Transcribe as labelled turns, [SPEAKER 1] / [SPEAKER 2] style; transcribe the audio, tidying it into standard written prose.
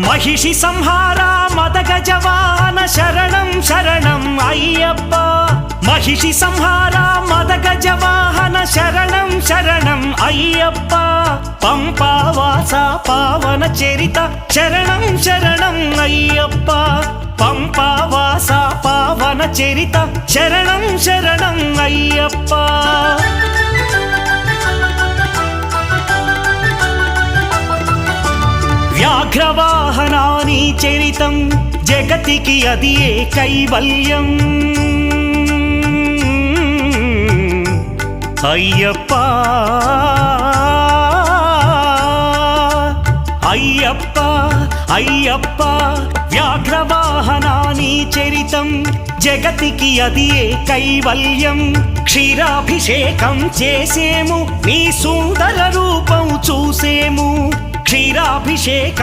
[SPEAKER 1] महिषि संहार मदगजवाहन शरणं शरणं अय्यप्प महिषि संहार मदगजवाहन शरणं शरणं अय्यप्प पंपावासा पावन चरित शरणं शरणं अय्यप्प पंपावासा पावन चरित शरणं शरणं अय्यप्प व्याघ्रवाहनानि चरितं जगतिकी अदिये कैवल्यम् अय्यप्पा अय्यप्पा अय्यप्पा व्याघ्रवाहनानि चरितं जगतिकी अदिये कैवल्यं क्षीराभिषेकं చేసేము నీ సుందర రూపం చూసేము क्षीराभिषेक